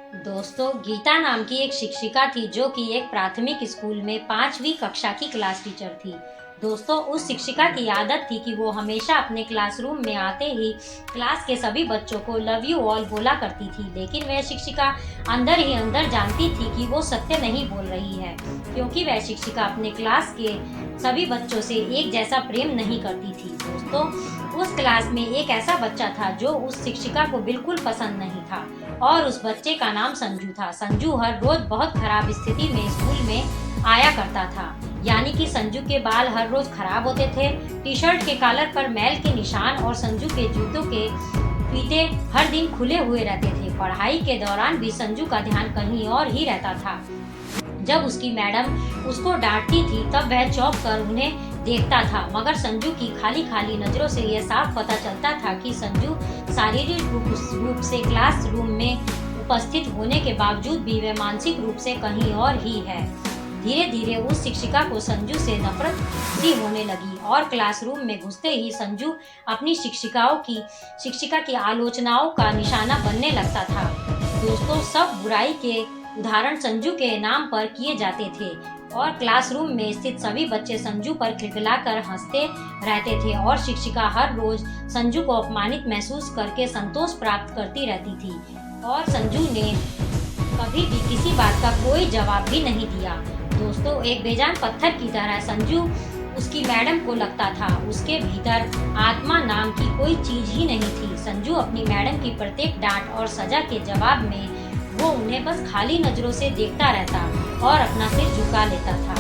दोस्तों, गीता नाम की एक शिक्षिका थी जो कि एक प्राथमिक स्कूल में 5वीं कक्षा की क्लास टीचर थी। दोस्तों, उस शिक्षिका की आदत थी कि वो हमेशा अपने क्लासरूम में आते ही क्लास के सभी बच्चों को लव यू ऑल बोला करती थी। लेकिन वह शिक्षिका अंदर ही अंदर जानती थी कि वो सत्य नहीं बोल रही है, क्योंकि वह शिक्षिका अपने क्लास के सभी बच्चों से एक जैसा प्रेम नहीं करती थी। दोस्तों, उस क्लास में एक ऐसा बच्चा था जो उस शिक्षिका को बिल्कुल पसंद नहीं था और उस बच्चे का नाम संजू था। संजू हर रोज बहुत खराब स्थिति में स्कूल में आया करता था, यानी कि संजू के बाल हर रोज खराब होते थे, टी शर्ट के कॉलर पर मैल के निशान और संजू के जूतों के फीते हर दिन खुले हुए रहते थे। पढ़ाई के दौरान भी संजू का ध्यान कहीं और ही रहता था। जब उसकी मैडम उसको डांटती थी तब वह चौंक कर उन्हें देखता था, मगर संजू की खाली खाली नजरों से यह साफ पता चलता था कि संजू शारीरिक रूप से क्लासरूम में उपस्थित होने के बावजूद भी वह मानसिक रूप से कहीं और ही है। धीरे धीरे उस शिक्षिका को संजू से नफरत सी होने लगी और क्लासरूम में घुसते ही संजू अपनी शिक्षिका की आलोचनाओं का निशाना बनने लगता था। दोस्तों, सब बुराई के उदाहरण संजू के नाम पर किए जाते थे और क्लासरूम में स्थित सभी बच्चे संजू पर खिलखिलाकर हंसते रहते थे और शिक्षिका हर रोज संजू को अपमानित महसूस करके संतोष प्राप्त करती रहती थी और संजू ने कभी भी किसी बात का कोई जवाब भी नहीं दिया। दोस्तों, एक बेजान पत्थर की तरह संजू उसकी मैडम को लगता था। उसके भीतर आत्मा नाम की कोई चीज ही नहीं थी। संजू अपनी मैडम की प्रत्येक डांट और सजा के जवाब में वो उन्हें बस खाली नजरों से देखता रहता और अपना सिर झुका लेता था।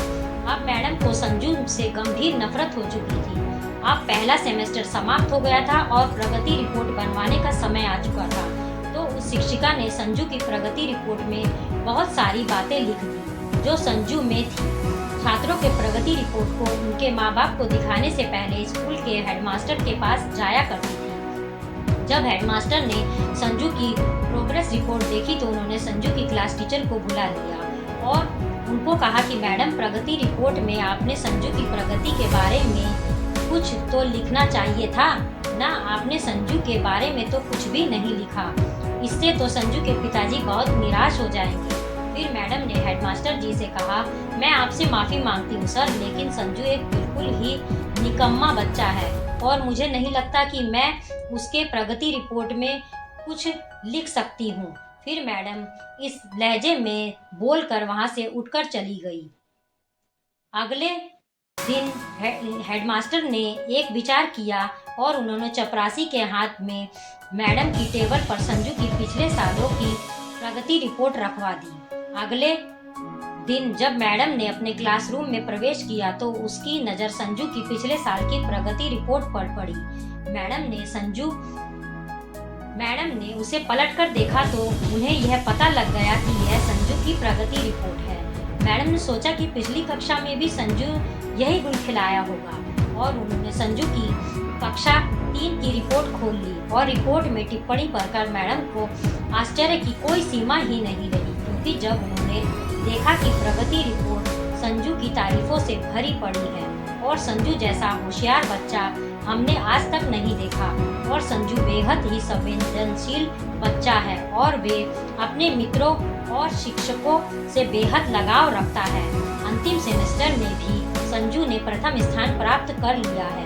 अब मैडम को संजू से गंभीर नफरत हो चुकी थी। अब पहला सेमेस्टर समाप्त हो गया था और प्रगति रिपोर्ट बनवाने का समय आ चुका था। तो उस शिक्षिका ने संजू की प्रगति रिपोर्ट में बहुत सारी बातें लिख दी जो संजू में थी। छात्रों के प्रगति रिपोर्ट को उनके माँ बाप को दिखाने से पहले स्कूल के हेडमास्टर के पास जाया करती थी। जब हेडमास्टर ने संजू की प्रोग्रेस रिपोर्ट देखी तो उन्होंने संजू की क्लास टीचर को बुला लिया और उनको कहा कि मैडम, प्रगति रिपोर्ट में आपने संजू की प्रगति के बारे में कुछ तो लिखना चाहिए था ना। आपने संजू के बारे में तो कुछ भी नहीं लिखा। इससे तो संजू के पिताजी बहुत निराश हो जाएंगे। फिर मैडम ने हेडमास्टर जी से कहा, मैं आपसे माफ़ी मांगती हूँ सर, लेकिन संजू एक बिल्कुल ही निकम्मा बच्चा है और मुझे नहीं लगता कि मैं उसके प्रगति रिपोर्ट में कुछ लिख सकती हूँ। फिर मैडम इस लहजे में बोलकर वहाँ से उठकर चली गई। अगले दिन हेडमास्टर ने एक विचार किया और उन्होंने चपरासी के हाथ में मैडम की टेबल पर संजू की पिछले सालों की प्रगति रिपोर्ट रखवा दी। अगले दिन जब मैडम ने अपने क्लासरूम में प्रवेश किया तो उसकी नज़र संजू की पिछले साल की प्रगति रिपोर्ट पर पड़ी। मैडम ने उसे पलटकर देखा तो उन्हें यह पता लग गया कि यह संजू की प्रगति रिपोर्ट है। मैडम ने सोचा कि पिछली कक्षा में भी संजू यही गुल खिलाया होगा और उन्होंने संजू की कक्षा 3 की रिपोर्ट खोल ली और रिपोर्ट में टिप्पणी पढ़कर मैडम को आश्चर्य की कोई सीमा ही नहीं रही, क्योंकि जब उन्होंने देखा कि प्रगति रिपोर्ट संजू की तारीफों से भरी पड़ी है और संजू जैसा होशियार बच्चा हमने आज तक नहीं देखा और संजू बेहद ही संवेदनशील बच्चा है और वे अपने मित्रों और शिक्षकों से बेहद लगाव रखता है। अंतिम सेमेस्टर में भी संजू ने प्रथम स्थान प्राप्त कर लिया है।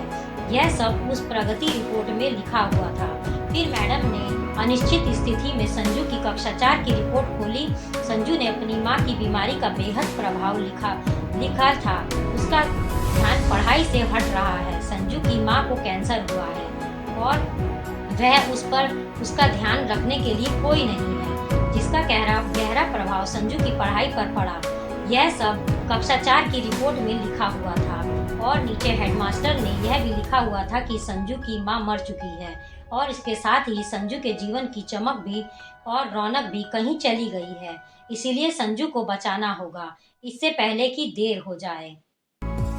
यह सब उस प्रगति रिपोर्ट में लिखा हुआ था। फिर मैडम ने अनिश्चित स्थिति में संजू की कक्षा 4 की रिपोर्ट खोली। संजू ने अपनी माँ की बीमारी का बेहद प्रभाव लिखा था। उसका ध्यान पढ़ाई से हट रहा है। संजू की माँ को कैंसर हुआ है और वह उस पर उसका ध्यान रखने के लिए कोई नहीं है, जिसका गहरा प्रभाव संजू की पढ़ाई पर पड़ा। यह सब कक्षा 4 की रिपोर्ट में लिखा हुआ था और नीचे हेडमास्टर ने यह भी लिखा हुआ था कि संजू की माँ मर चुकी है और इसके साथ ही संजू के जीवन की चमक भी और रौनक भी कहीं चली गई है। इसीलिए संजू को बचाना होगा, इससे पहले कि देर हो जाए।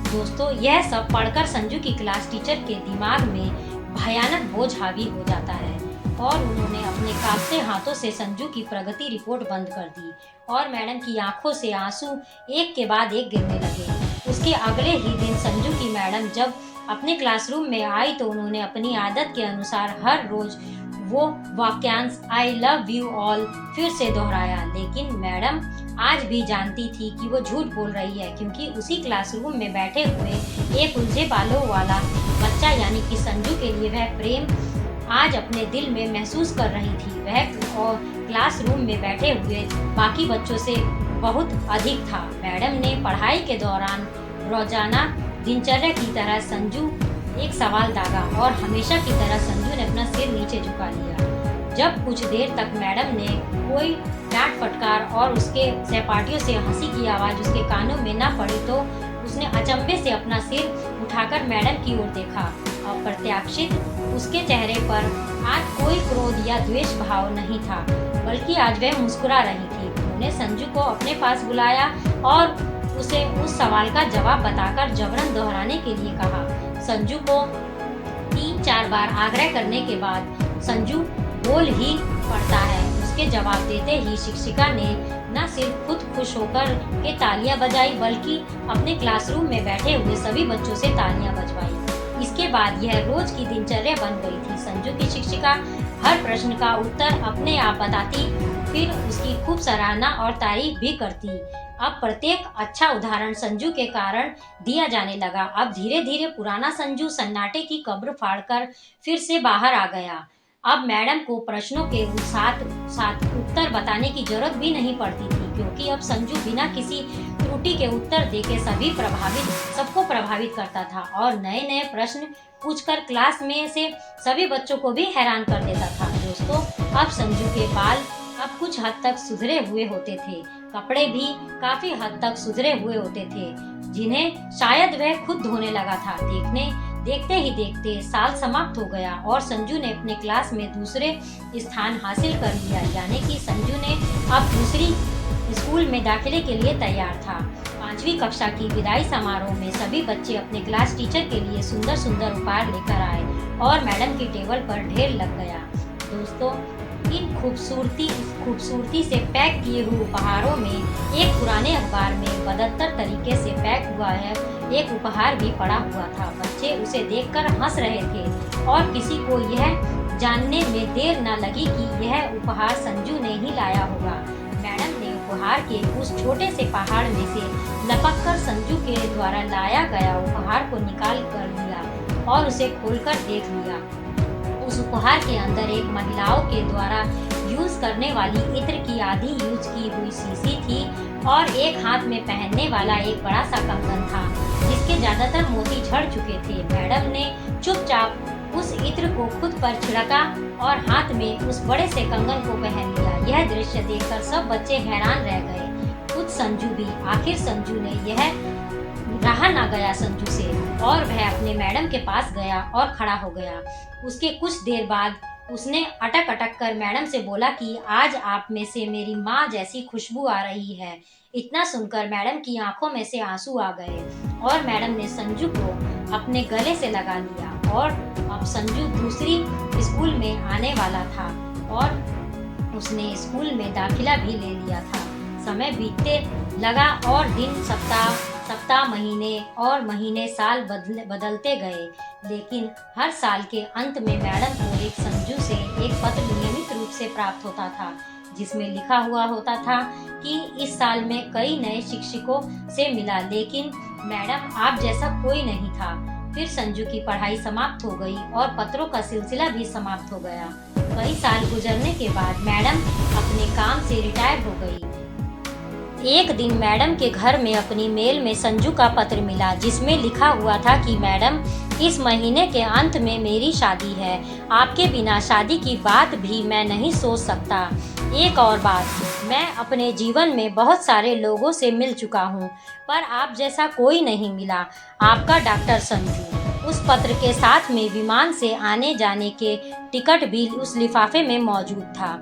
दोस्तों, यह सब पढ़कर संजू की क्लास टीचर के दिमाग में भयानक बोझ हावी हो जाता है और उन्होंने अपने कांपते हाथों से संजू की प्रगति रिपोर्ट बंद कर दी और मैडम की आंखों से आंसू एक के बाद एक गिरने लगे। उसके अगले ही दिन संजू की मैडम जब अपने क्लासरूम में आई तो उन्होंने अपनी आदत के अनुसार हर रोज वो वाक्यांश आई लव यू ऑल फिर से दोहराया। लेकिन मैडम आज भी जानती थी कि वो झूठ बोल रही है, क्योंकि उसी क्लासरूम में बैठे हुए एक उलझे बालों वाला बच्चा यानी कि संजू के लिए वह प्रेम आज अपने दिल में महसूस कर रही थी। वह और क्लासरूम में बैठे हुए बाकी बच्चों से बहुत अधिक था। मैडम ने पढ़ाई के दौरान रोजाना दिनचर्या की तरह संजू एक सवाल दागा और हमेशा की तरह संजू ने अपना सिर नीचे झुका लिया। जब कुछ देर तक मैडम ने कोई डांट फटकार और उसके सहपाठियों से हंसी की आवाज उसके कानों में न पड़ी तो उसने अचंभे से अपना सिर उठाकर मैडम की ओर देखा। अप्रत्याशित उसके चेहरे पर आज कोई क्रोध या द्वेष भाव नहीं था, बल्कि आज वह मुस्कुरा रही थी। उन्होंने संजू को अपने पास बुलाया और उसे उस सवाल का जवाब बताकर जबरन दोहराने के लिए कहा। संजू को 3-4 बार आग्रह करने के बाद संजू बोल ही पड़ता है। उसके जवाब देते ही शिक्षिका ने न सिर्फ खुद खुश होकर के तालियां बजाई, बल्कि अपने क्लासरूम में बैठे हुए सभी बच्चों से तालियां बजवाई। इसके बाद यह रोज की दिनचर्या बन गई थी। संजू की शिक्षिका हर प्रश्न का उत्तर अपने आप बताती, फिर उसकी खूब सराहना और तारीफ भी करती। अब प्रत्येक अच्छा उदाहरण संजू के कारण दिया जाने लगा। अब धीरे धीरे पुराना संजू सन्नाटे की कब्र फाड़कर फिर से बाहर आ गया। अब मैडम को प्रश्नों के साथ उत्तर बताने की जरूरत भी नहीं पड़ती थी, क्योंकि अब संजू बिना किसी त्रुटि के उत्तर देके सबको प्रभावित करता था और नए नए प्रश्न पूछकर क्लास में से सभी बच्चों को भी हैरान कर देता था। दोस्तों, अब संजू के बाल अब कुछ हद तक सुधरे हुए होते थे, कपड़े भी काफी हद तक सुधरे हुए होते थे, जिन्हें शायद वह खुद धोने लगा था। देखते ही देखते साल समाप्त हो गया और संजू ने अपने क्लास में दूसरे स्थान हासिल कर लिया, यानी कि संजू ने अब दूसरी स्कूल में दाखिले के लिए तैयार था। 5वीं कक्षा की विदाई समारोह में सभी बच्चे अपने क्लास टीचर के लिए सुंदर सुंदर उपहार लेकर आए और मैडम की टेबल पर ढेर लग गया। दोस्तों, इन खूबसूरती से पैक किए हुए उपहारों में एक पुराने अखबार में बदतर तरीके से पैक हुआ है एक उपहार भी पड़ा हुआ था। बच्चे उसे देखकर हंस रहे थे और किसी को यह जानने में देर न लगी कि यह उपहार संजू ने ही लाया होगा। मैडम ने उपहार के उस छोटे से पहाड़ में से लपककर संजू के द्वारा लाया गया उपहार को निकाल कर लिया और उसे खोलकर देख लिया। उस उपहार के अंदर एक महिलाओं के द्वारा यूज करने वाली इत्र की आधी यूज की हुई शीशी थी और एक हाथ में पहनने वाला एक बड़ा सा कंगन था, जिसके ज्यादातर मोती झड़ चुके थे। मैडम ने चुपचाप उस इत्र को खुद पर छिड़का और हाथ में उस बड़े से कंगन को पहन लिया। यह दृश्य देखकर सब बच्चे हैरान रह गए, खुद संजू भी। आखिर संजू ने यह रहा ना गया संजू से और वह अपने मैडम के पास गया और खड़ा हो गया। उसके कुछ देर बाद उसने अटक कर मैडम से बोला कि आज आप में से मेरी माँ जैसी खुशबू आ रही है। इतना सुनकर मैडम की आंखों में से आंसू आ गए और मैडम ने संजू को अपने गले से लगा लिया और अब संजू दूसरी स्कूल में आने वाला था और उसने स्कूल में दाखिला भी ले लिया था। समय बीतते लगा और दिन सप्ताह महीने साल बदलते गए, लेकिन हर साल के अंत में मैडम को एक संजू से एक पत्र नियमित रूप से प्राप्त होता था, जिसमें लिखा हुआ होता था कि इस साल में कई नए शिक्षकों से मिला, लेकिन मैडम आप जैसा कोई नहीं था। फिर संजू की पढ़ाई समाप्त हो गई और पत्रों का सिलसिला भी समाप्त हो गया। कई साल गुजरने के बाद मैडम अपने काम से रिटायर हो गई। एक दिन मैडम के घर में अपनी मेल में संजू का पत्र मिला, जिसमें लिखा हुआ था कि मैडम, इस महीने के अंत में मेरी शादी है। आपके बिना शादी की बात भी मैं नहीं सोच सकता। एक और बात, मैं अपने जीवन में बहुत सारे लोगों से मिल चुका हूँ, पर आप जैसा कोई नहीं मिला। आपका डॉक्टर संजू। उस पत्र के साथ में विमान से आने जाने के टिकट भी उस लिफाफे में मौजूद था।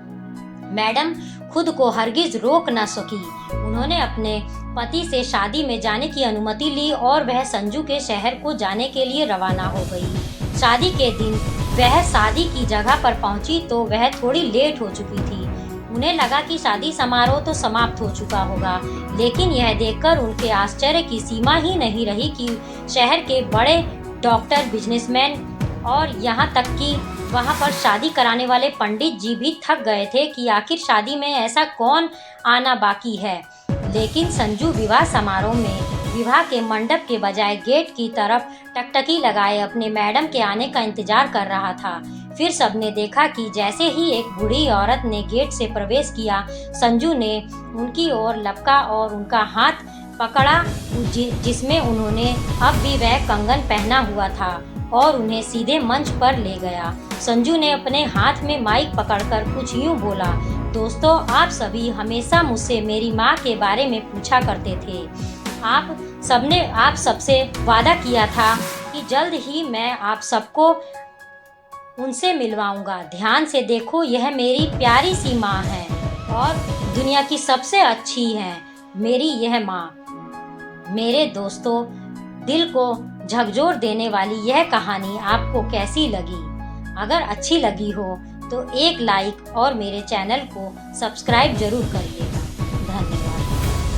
मैडम खुद को हरगिज रोक न सकी। उन्होंने अपने पति से शादी में जाने की अनुमति ली और वह संजू के शहर को जाने के लिए रवाना हो गई। शादी के दिन वह शादी की जगह पर पहुंची तो वह थोड़ी लेट हो चुकी थी। उन्हें लगा कि शादी समारोह तो समाप्त हो चुका होगा, लेकिन यह देखकर उनके आश्चर्य की सीमा ही नहीं रही कि शहर के बड़े डॉक्टर, बिजनेसमैन और यहाँ तक कि वहाँ पर शादी कराने वाले पंडित जी भी थक गए थे कि आखिर शादी में ऐसा कौन आना बाकी है। लेकिन संजू विवाह समारोह में विवाह के मंडप के बजाय गेट की तरफ टकटकी लगाए अपने मैडम के आने का इंतजार कर रहा था। फिर सबने देखा कि जैसे ही एक बूढ़ी औरत ने गेट से प्रवेश किया, संजू ने उनकी ओर लपका और उनका हाथ पकड़ा जिसमें उन्होंने अब भी वह कंगन पहना हुआ था और उन्हें सीधे मंच पर ले गया। संजू ने अपने हाथ में माइक पकड़कर कुछ यूं बोला, दोस्तों आप सभी हमेशा मुझसे मेरी माँ के बारे में पूछा करते थे। आप सबसे वादा किया था कि जल्द ही मैं आप सबको उनसे मिलवाऊंगा। ध्यान से देखो, यह मेरी प्यारी सी माँ है और दुनिया की सबसे अच्छी है मेरी यह माँ। मेरे दोस्तों, दिल को झकझोर देने वाली यह कहानी आपको कैसी लगी? अगर अच्छी लगी हो तो एक लाइक और मेरे चैनल को सब्सक्राइब जरूर करिएगा। धन्यवाद।